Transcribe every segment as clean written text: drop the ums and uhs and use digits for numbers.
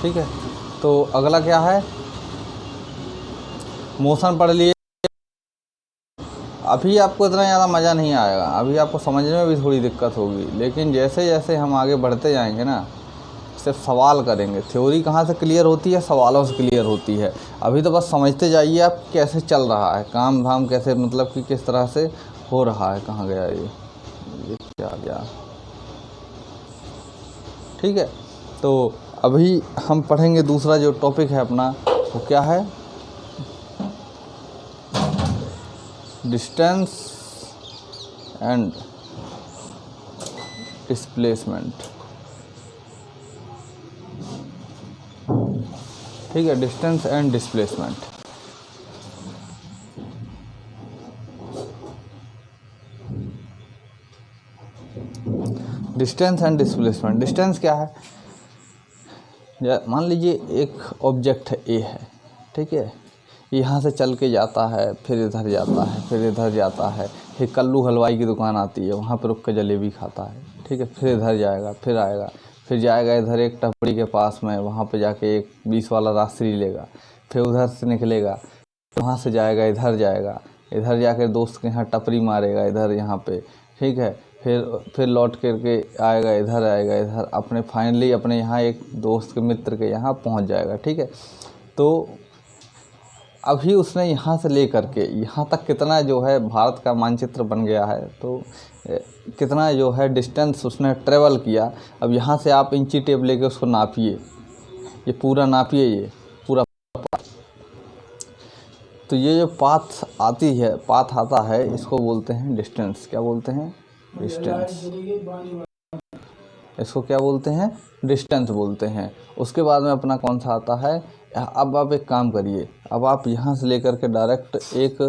ठीक है। तो अगला क्या है, मोशन पढ़ लिए। अभी आपको इतना ज़्यादा मज़ा नहीं आएगा, अभी आपको समझने में भी थोड़ी दिक्कत होगी, लेकिन जैसे जैसे हम आगे बढ़ते जाएंगे ना, सिर्फ सवाल करेंगे। थ्योरी कहाँ से क्लियर होती है, सवालों से क्लियर होती है। अभी तो बस समझते जाइए आप कैसे चल रहा है काम धाम, कैसे मतलब कि किस तरह से हो रहा है। कहाँ गया ये क्या गया, ठीक है। तो अभी हम पढ़ेंगे दूसरा जो टॉपिक है अपना, वो क्या है, डिस्टेंस एंड डिस्प्लेसमेंट। ठीक है, distance and displacement. Distance and displacement, distance क्या है, मान लीजिए एक ऑब्जेक्ट है ए है, ठीक है, यहाँ से चल के जाता है, फिर इधर जाता है, फिर इधर जाता है, फिर कल्लू हलवाई की दुकान आती है, वहाँ पर रुक के जलेबी खाता है, ठीक है, फिर इधर जाएगा, फिर आएगा, फिर जाएगा इधर एक टपड़ी के पास में, वहाँ पे जाके एक 20 वाला रास्त्री लेगा, फिर उधर से निकलेगा, वहाँ से जाएगा इधर जाएगा, इधर जाकर दोस्त के यहाँ टपरी मारेगा इधर यहाँ पे, ठीक है, फिर लौट करके आएगा इधर, आएगा इधर, अपने फाइनली अपने यहाँ एक दोस्त के मित्र के यहाँ पहुँच जाएगा, ठीक है। तो अभी उसने यहाँ से ले करके यहाँ तक कितना जो है भारत का मानचित्र बन गया है, तो कितना जो है डिस्टेंस उसने ट्रेवल किया। अब यहाँ से आप इंची टेप लेके उसको नापिए, ये पूरा नापिए, ये पूरा। तो ये जो पाथ आती है, पाथ आता है, इसको बोलते हैं डिस्टेंस। क्या बोलते हैं, डिस्टेंस। इसको क्या बोलते हैं, डिस्टेंस बोलते हैं। उसके बाद में अपना कौन सा आता है, अब आप एक काम करिए, अब आप यहाँ से लेकर के डायरेक्ट एक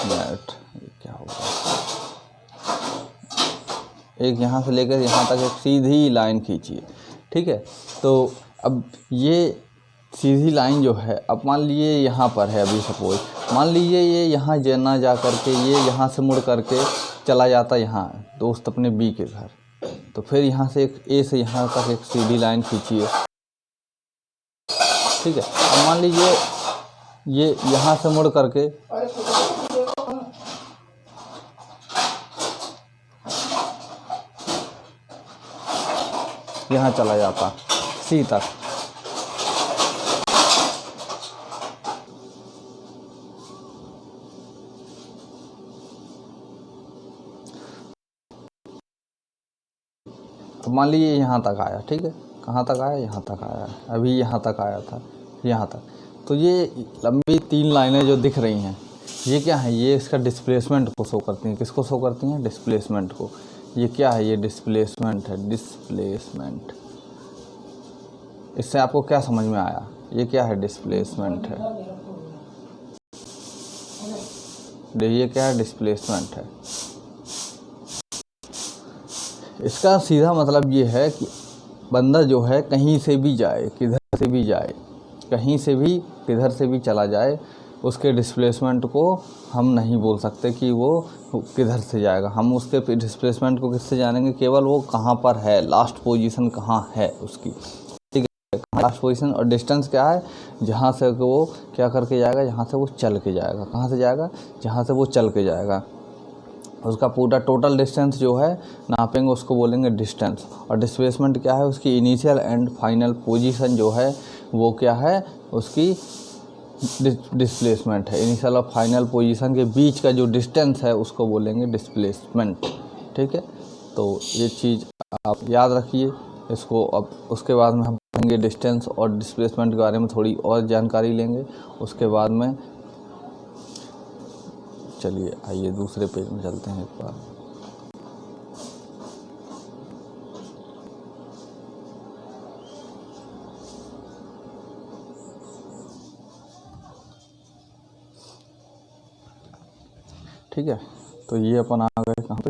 मिनट, क्या होगा, एक यहाँ से लेकर यहाँ तक एक सीधी लाइन खींचिए, ठीक है। तो अब ये सीधी लाइन जो है, अब मान लीजिए यहाँ पर है, अभी सपोज मान लीजिए ये यहाँ ना जा करके ये यहाँ से मुड़ करके चला जाता यहाँ दोस्त अपने बी के घर, तो फिर यहाँ से एक ए से यहाँ तक एक सीधी लाइन खींचिए, ठीक है। अब मान लीजिए ये यहाँ से मुड़ करके यहाँ चला जाता सी तक, तो मान लीजिए यहाँ तक आया, ठीक है, कहाँ तक आया, यहाँ तक आया, अभी यहाँ तक आया था, यहाँ तक। तो ये लंबी 3 लाइनें जो दिख रही हैं, ये क्या है, ये इसका डिस्प्लेसमेंट को शो करती हैं। किसको शो करती हैं, डिस्प्लेसमेंट को। ये क्या है, ये डिस्प्लेसमेंट है, डिस्प्लेसमेंट। इससे आपको क्या समझ में आया, ये क्या है, डिस्प्लेसमेंट है, ये क्या है, डिस्प्लेसमेंट है। इसका सीधा मतलब ये है कि बंदा जो है कहीं से भी जाए, किधर से भी जाए, कहीं से भी किधर से भी चला जाए, उसके डिस्प्लेसमेंट को हम नहीं बोल सकते कि वो किधर से जाएगा। हम उसके डिस्प्लेसमेंट को किससे जानेंगे, केवल वो कहाँ पर है, लास्ट पोजीशन कहाँ है उसकी, ठीक है। Last position. और डिस्टेंस क्या है, जहाँ से वो क्या करके जाएगा, जहाँ से वो चल के जाएगा। कहाँ से जाएगा, जहाँ से वो चल के जाएगा, उसका पूरा टोटल डिस्टेंस जो है नापेंगे, उसको बोलेंगे डिस्टेंस। और डिस्प्लेसमेंट क्या है, उसकी इनिशियल एंड फाइनल पोजीशन जो है वो क्या है, उसकी डिस्प्लेसमेंट है। इनिशियल और फाइनल पोजीशन के बीच का जो डिस्टेंस है उसको बोलेंगे डिस्प्लेसमेंट, ठीक है। तो ये चीज़ आप याद रखिए इसको। अब उसके बाद में हम पढ़ेंगे डिस्टेंस और डिस्प्लेसमेंट के बारे में थोड़ी और जानकारी लेंगे। उसके बाद में चलिए आइए दूसरे पेज में चलते हैं एक बार। ठीक है, तो ये अपन आ गए कहाँ पे,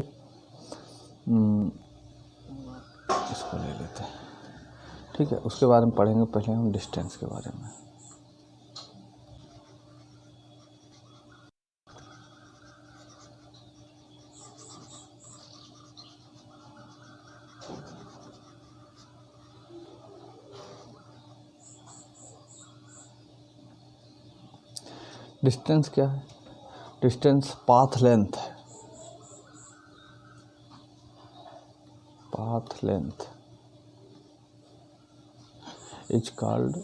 इसको ले लेते हैं, ठीक है। उसके बारे में पढ़ेंगे पहले हम डिस्टेंस के बारे में। डिस्टेंस क्या है? डिस्टेंस पाथ लेंथ है, path length is called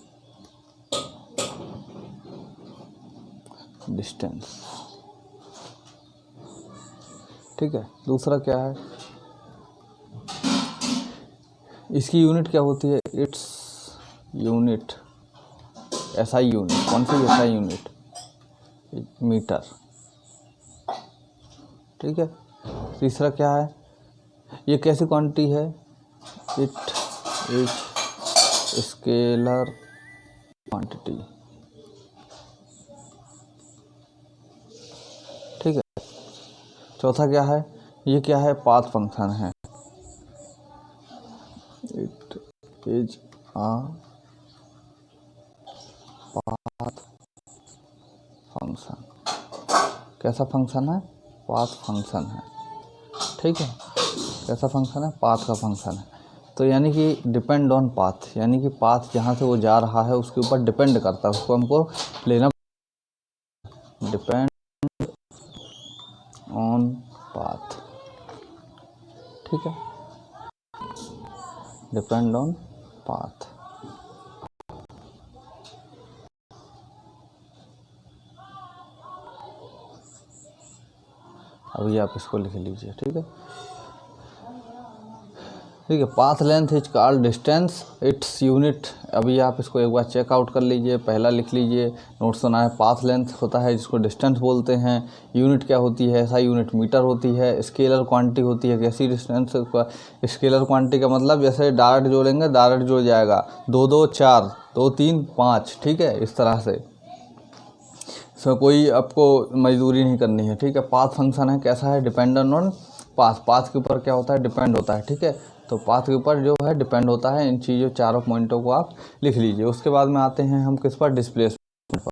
distance. ठीक है, दूसरा क्या है, इसकी यूनिट क्या होती है? Its unit, SI unit. कौन सी एसआई यूनिट? मीटर। ठीक है, तीसरा क्या है, ये कैसी क्वांटिटी है? It is scalar quantity. ठीक है, चौथा क्या है, ये क्या है? पाथ फंक्शन है। It is a path function. कैसा फंक्शन है? पाथ फंक्शन है। ठीक है, कैसा फंक्शन है? पाथ का फंक्शन है। तो यानी कि डिपेंड ऑन पाथ, यानी कि पाथ जहाँ से वो जा रहा है उसके ऊपर डिपेंड करता है, उसको हमको लेना, डिपेंड ऑन पाथ। ठीक है, डिपेंड ऑन पाथ। अभी आप इसको लिख लीजिए। ठीक है, ठीक है, path length is called distance, its unit. अभी आप इसको एक बार चेकआउट कर लीजिए, पहला लिख लीजिए, नोट्स बना है। पाथ लेंथ होता है जिसको डिस्टेंस बोलते हैं। यूनिट क्या होती है? ऐसा यूनिट मीटर होती है। स्केलर क्वांटिटी होती है, कैसी डिस्टेंस का? स्केलर क्वांटिटी का मतलब जैसे डायरेक्ट जोड़ेंगे, डायरेक्ट जुड़ जाएगा, 2 2 4, 2 3 5। ठीक है, इस तरह से इसमें कोई आपको मजदूरी नहीं करनी है। ठीक है, पाथ फंक्शन है, कैसा है? Dependent on path. पाथ के ऊपर क्या होता है? डिपेंड होता है। ठीक है, तो पाथ के ऊपर जो है डिपेंड होता है। इन चीज़ों चारों पॉइंटों को आप लिख लीजिए। उसके बाद में आते हैं हम किस पर? डिस्प्लेसमेंट पर।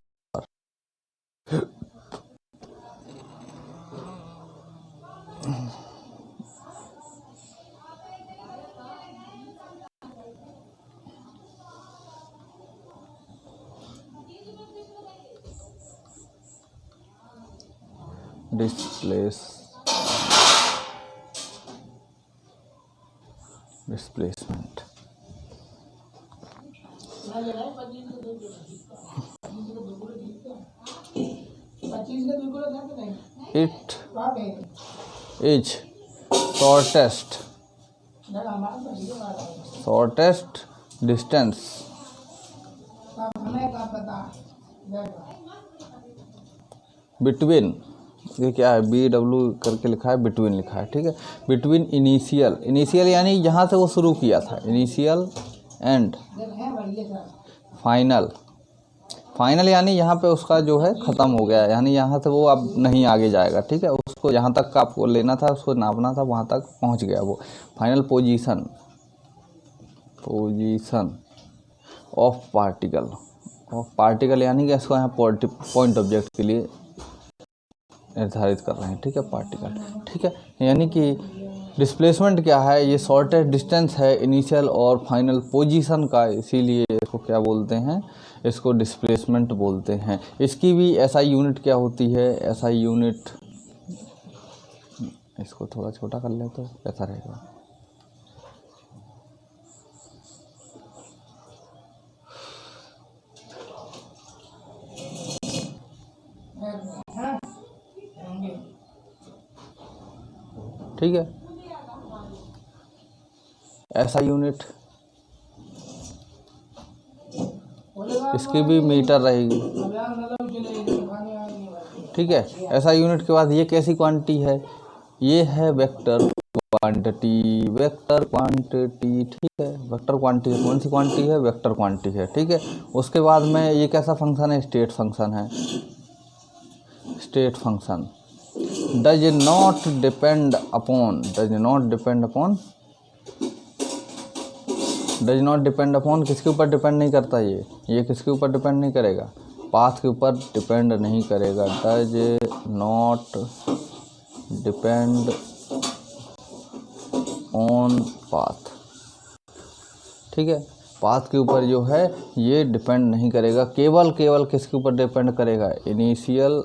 Displacement it is shortest distance between, ये क्या है? BW करके लिखा है, बिटवीन लिखा है। ठीक है, बिटवीन इनिशियल, इनिशियल यानी यहाँ से वो शुरू किया था, इनिशियल एंड फाइनल। फाइनल यानी यहाँ पे उसका जो है ख़त्म हो गया, यानी यहाँ से वो अब नहीं आगे जाएगा। ठीक है, उसको जहाँ तक का आपको लेना था, उसको नापना था, वहाँ तक पहुँच गया वो। फाइनल पोजीशन ऑफ पार्टिकल यानी कि इसको यहाँ पॉइंट ऑब्जेक्ट के लिए निर्धारित कर रहे हैं। ठीक है, पार्टिकल। ठीक है, यानी कि डिस्प्लेसमेंट क्या है? ये शॉर्टेस्ट डिस्टेंस है इनिशियल और फाइनल पोजीशन का, इसीलिए इसको क्या बोलते हैं? इसको डिस्प्लेसमेंट बोलते हैं। इसकी भी एसआई यूनिट क्या होती है? एसआई यूनिट, इसको थोड़ा छोटा कर ले तो कैसा रहेगा? ठीक है, ऐसा यूनिट, इसकी भी मीटर रहेगी। ठीक है, ऐसा यूनिट के बाद ये कैसी क्वांटिटी है? ये है वेक्टर क्वांटिटी। ठीक है, वेक्टर क्वांटिटी कौन सी क्वांटिटी है? वेक्टर क्वांटिटी है। ठीक है, उसके बाद में ये कैसा फंक्शन है? स्टेट फंक्शन है। State function does not depend upon किसके ऊपर डिपेंड नहीं करता? ये किसके ऊपर डिपेंड नहीं करेगा? पाथ के ऊपर डिपेंड नहीं करेगा। Does not depend on path. ठीक है, पाथ के ऊपर जो है ये डिपेंड नहीं करेगा, केवल किसके ऊपर डिपेंड करेगा, इनिशियल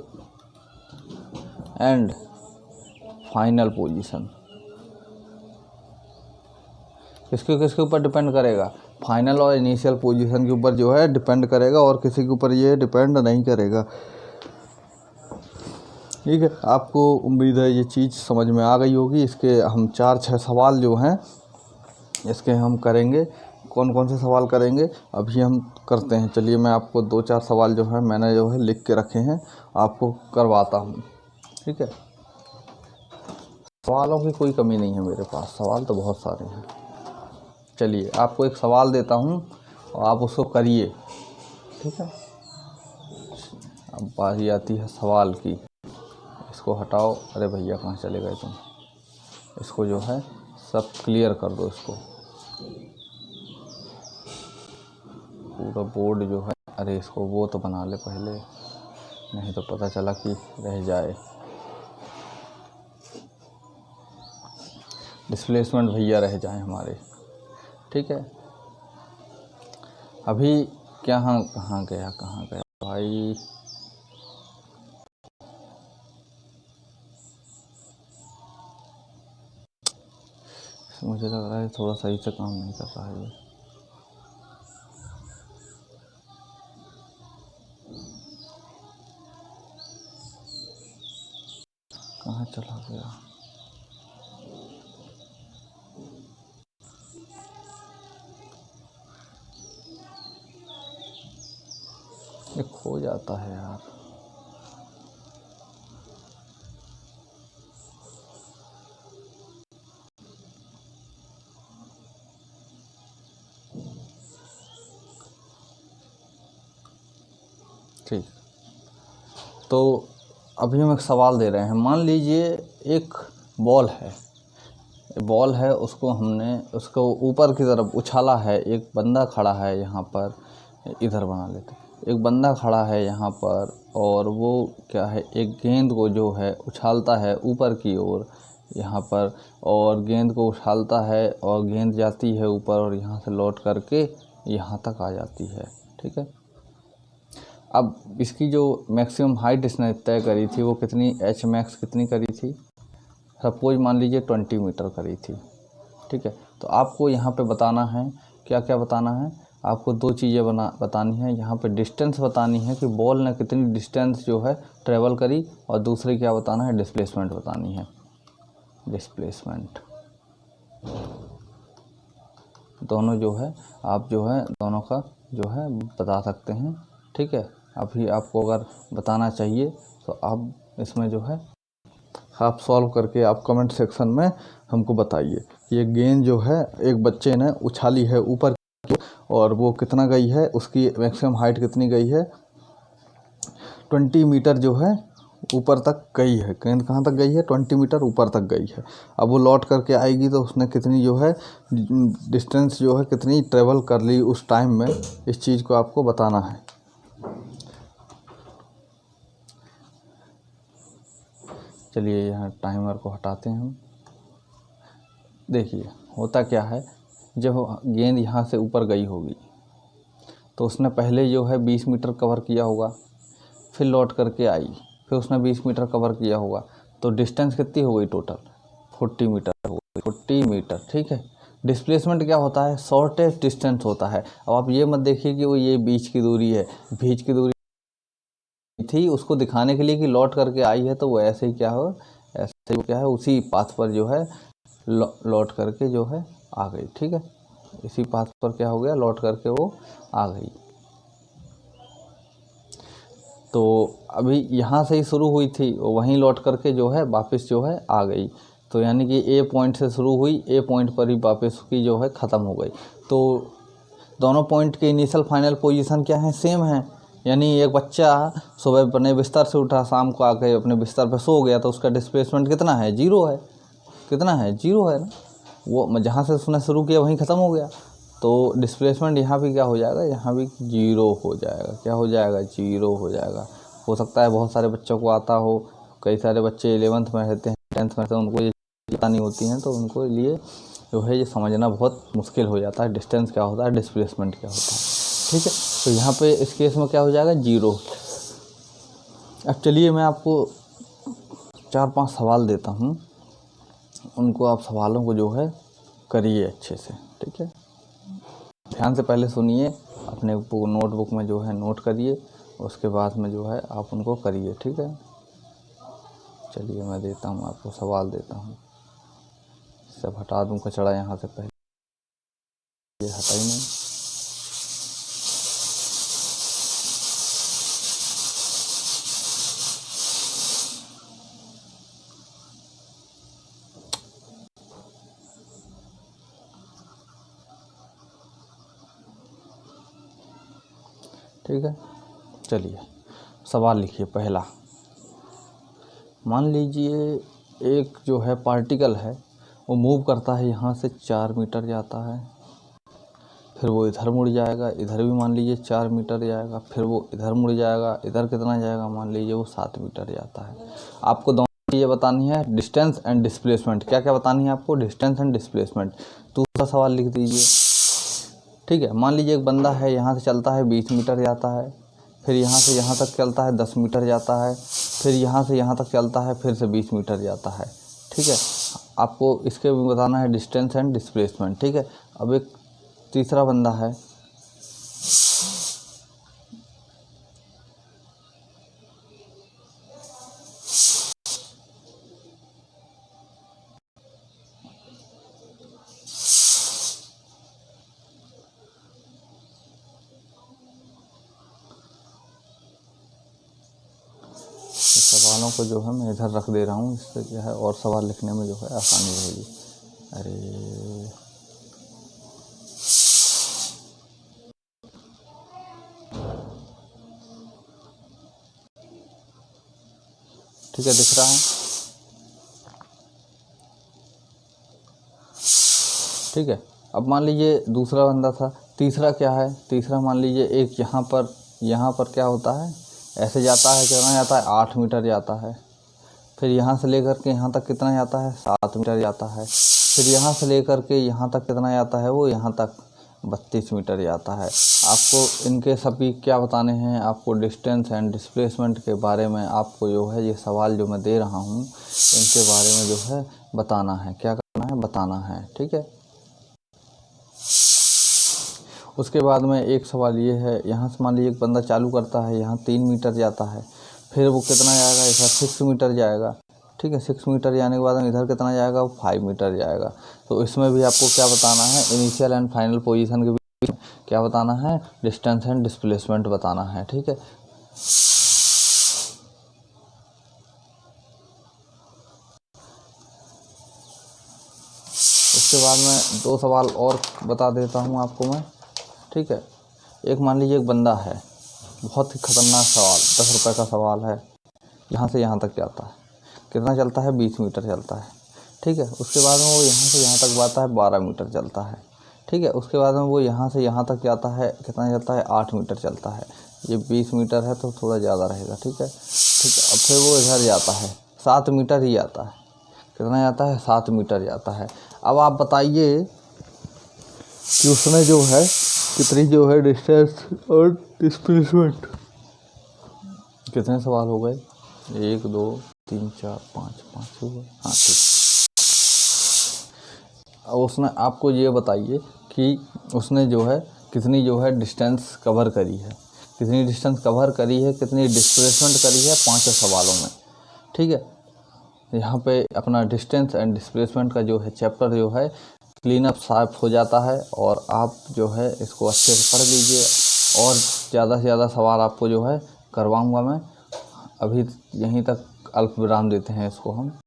एंड फाइनल पोजीशन। किसके ऊपर डिपेंड करेगा, फाइनल और इनिशियल पोजीशन के ऊपर जो है डिपेंड करेगा, और किसी के ऊपर ये डिपेंड नहीं करेगा। ठीक है, आपको उम्मीद है ये चीज़ समझ में आ गई होगी। इसके हम 4-6 सवाल जो हैं इसके हम करेंगे। कौन कौन से सवाल करेंगे अभी हम करते हैं। चलिए मैं आपको 2-4 सवाल जो है मैंने जो है लिख के रखे हैं, आपको करवाता हूँ। ठीक है, सवालों की कोई कमी नहीं है मेरे पास, सवाल तो बहुत सारे हैं। चलिए आपको एक सवाल देता हूँ और आप उसको करिए। ठीक है, अब बारी आती है सवाल की। इसको हटाओ, अरे भैया कहाँ चले गए तुम, इसको जो है सब क्लियर कर दो, इसको पूरा बोर्ड जो है। अरे इसको वो तो बना ले पहले, नहीं तो पता चला कि रह जाए। डिस्प्लेसमेंट भैया रह जाए हमारे। ठीक है, अभी कहाँ गया भाई, मुझे लग रहा है थोड़ा सही से काम नहीं कर रहा है ये। कहाँ चला गया, ये खो जाता है यार। ठीक, तो अभी हम एक सवाल दे रहे हैं। मान लीजिए एक बॉल है, उसको ऊपर की तरफ उछाला है। एक बंदा खड़ा है यहाँ पर, इधर बना लेते, एक बंदा खड़ा है यहाँ पर, और वो क्या है, एक गेंद को जो है उछालता है ऊपर की ओर यहाँ पर, और गेंद को उछालता है और गेंद जाती है ऊपर और यहाँ से लौट करके यहाँ तक आ जाती है। ठीक है, अब इसकी जो मैक्सिमम हाइट इसने तय करी थी वो कितनी, एच मैक्स कितनी करी थी, सपोज मान लीजिए 20 मीटर करी थी। ठीक है, तो आपको यहाँ पे बताना है, क्या क्या बताना है आपको, 2 चीज़ें बतानी है। यहाँ पे डिस्टेंस बतानी है कि बॉल ने कितनी डिस्टेंस जो है ट्रेवल करी, और दूसरी क्या बताना है, डिस्प्लेसमेंट बतानी है। डिस्प्लेसमेंट दोनों जो है आप जो है दोनों का जो है बता सकते हैं। ठीक है, अभी आपको अगर बताना चाहिए तो आप इसमें जो है आप सॉल्व करके आप कमेंट सेक्शन में हमको बताइए कि ये गेंद जो है एक बच्चे ने उछाली है ऊपर, और वो कितना गई है, उसकी मैक्सिमम हाइट कितनी गई है, 20 मीटर जो है ऊपर तक गई है। गेंद कहाँ तक गई है, 20 मीटर ऊपर तक गई है। अब वो लौट करके आएगी तो उसने कितनी जो है डिस्टेंस जो है कितनी ट्रेवल कर ली उस टाइम में, इस चीज़ को आपको बताना है। चलिए यहाँ टाइमर को हटाते हैं हम। देखिए होता क्या है, जब गेंद यहाँ से ऊपर गई होगी तो उसने पहले जो है 20 मीटर कवर किया होगा, फिर लौट करके आई, फिर उसने 20 मीटर कवर किया होगा, तो डिस्टेंस कितनी हो गई टोटल, 40 मीटर हो गई, 40 मीटर। ठीक है, डिस्प्लेसमेंट क्या होता है, शॉर्टेस्ट डिस्टेंस होता है। अब आप ये मत देखिए कि वो ये बीच की दूरी है, बीच की दूरी थी उसको दिखाने के लिए कि लौट करके आई है, तो वो ऐसे ही क्या हो, ऐसे ही क्या है, उसी पाथ पर जो है लौट करके जो है आ गई। ठीक है, इसी पाथ पर क्या हो गया, लौट करके वो आ गई। तो अभी यहाँ से ही शुरू हुई थी, वहीं लौट करके जो है वापस जो है आ गई। तो यानी कि ए पॉइंट से शुरू हुई, ए पॉइंट पर ही वापस की जो है ख़त्म हो गई। तो दोनों पॉइंट के इनिशियल फाइनल पोजीशन क्या है, सेम है। यानी एक बच्चा सुबह अपने बिस्तर से उठा, शाम को आके अपने बिस्तर पर सो गया, तो उसका डिस्प्लेसमेंट कितना है, 0 है। कितना है, 0 है ना, वो जहाँ से उसने शुरू किया वहीं ख़त्म हो गया। तो डिस्प्लेसमेंट यहाँ भी क्या हो जाएगा, यहाँ भी 0 हो जाएगा। क्या हो जाएगा, 0 हो जाएगा। हो सकता है बहुत सारे बच्चों को आता हो, कई सारे बच्चे 11th में रहते हैं, 10th में रहते हैं, उनको ये पता नहीं होती हैं, तो उनको लिए जो है ये समझना बहुत मुश्किल हो जाता है, डिस्टेंस क्या होता है, डिस्प्लेसमेंट क्या होता है। ठीक है, तो यहाँ पे इस केस में क्या हो जाएगा, 0। अब चलिए मैं आपको 4-5 सवाल देता हूँ, उनको आप सवालों को जो है करिए अच्छे से। ठीक है, ध्यान से पहले सुनिए, अपने नोटबुक में जो है नोट करिए, उसके बाद में जो है आप उनको करिए। ठीक है, चलिए मैं देता हूँ आपको, सवाल देता हूँ। सब हटा दूँ कचरा यहाँ से, पहले ये हटा ही नहीं। ठीक है, चलिए सवाल लिखिए। पहला, मान लीजिए एक जो है पार्टिकल है वो मूव करता है, यहाँ से 4 मीटर जाता है, फिर वो इधर मुड़ जाएगा, इधर भी मान लीजिए 4 मीटर जाएगा, फिर वो इधर मुड़ जाएगा, इधर कितना जाएगा, मान लीजिए वो 7 मीटर जाता है। आपको दोनों चीज़ें बतानी है, डिस्टेंस एंड डिस्प्लेसमेंट। क्या क्या बतानी है आपको, डिस्टेंस एंड डिस्प्लेसमेंट। दूसरा सवाल लिख दीजिए। ठीक है, मान लीजिए एक बंदा है, यहाँ से चलता है 20 मीटर जाता है, फिर यहाँ से यहाँ तक चलता है 10 मीटर जाता है, फिर यहाँ से यहाँ तक चलता है, फिर से 20 मीटर जाता है। ठीक है, आपको इसके भी बताना है डिस्टेंस एंड डिस्प्लेसमेंट। ठीक है, अब एक तीसरा बंदा है, सवालों को जो है मैं इधर रख दे रहा हूँ, इससे क्या है और सवाल लिखने में जो है आसानी रहेगी। अरे ठीक है, दिख रहा है। ठीक है, अब मान लीजिए दूसरा बंदा था। तीसरा क्या है, तीसरा मान लीजिए एक यहाँ पर क्या होता है, ऐसे जाता है, कितना जाता है, 8 मीटर जाता है। फिर यहाँ से लेकर के यहाँ तक कितना जाता है, 7 मीटर जाता है। फिर यहाँ से लेकर के यहाँ तक कितना जाता है, वो यहाँ तक 32 मीटर जाता है। आपको इनके सभी क्या बताने हैं, आपको डिस्टेंस एंड डिस्प्लेसमेंट के बारे में आपको जो है ये सवाल जो मैं दे रहा हूँ इनके बारे में जो है बताना है। क्या करना है, बताना है। ठीक है, उसके बाद में एक सवाल ये है, यहाँ से मान लीजिए एक बंदा चालू करता है, यहाँ 3 मीटर जाता है, फिर वो कितना जाएगा, इधर 6 मीटर जाएगा। ठीक है, 6 मीटर जाने के बाद में इधर कितना जाएगा, वो 5 मीटर जाएगा। तो इसमें भी आपको क्या बताना है, इनिशियल एंड फाइनल पोजीशन के बीच क्या बताना है, डिस्टेंस एंड डिस्प्लेसमेंट बताना है। ठीक है, उसके बाद में 2 सवाल और बता देता हूँ आपको मैं। ठीक है, एक मान लीजिए एक बंदा है, बहुत ही खतरनाक सवाल, 10 रुपये का सवाल है, यहाँ से यहाँ तक जाता है, कितना चलता है, 20 मीटर चलता है। ठीक है, उसके बाद में वो यहाँ से यहाँ तक जाता है, 12 मीटर चलता है। ठीक है, उसके बाद में वो यहाँ से यहाँ तक जाता है, कितना चलता है, 8 मीटर चलता है। ये 20 मीटर है तो थोड़ा ज़्यादा रहेगा। ठीक है, अब फिर वो इधर जाता है, 7 मीटर ही जाता है, कितना जाता है, 7 मीटर जाता है। अब आप बताइए कि उसमें जो है कितनी जो है डिस्टेंस और डिस्प्लेसमेंट। कितने सवाल हो गए, 1 2 3 4 5 हो गए। हाँ ठीक, अब उसने आपको ये बताइए कि उसने जो है कितनी जो है डिस्टेंस कवर करी है, कितनी डिस्टेंस कवर करी है, कितनी डिस्प्लेसमेंट करी है 5 सवालों में। ठीक है, यहाँ पे अपना डिस्टेंस एंड डिस्प्लेसमेंट का जो है चैप्टर जो है क्लीन अप साफ हो जाता है, और आप जो है इसको अच्छे से पढ़ लीजिए, और ज़्यादा से ज़्यादा सवाल आपको जो है करवाऊँगा मैं। अभी यहीं तक अल्प विराम देते हैं इसको हम।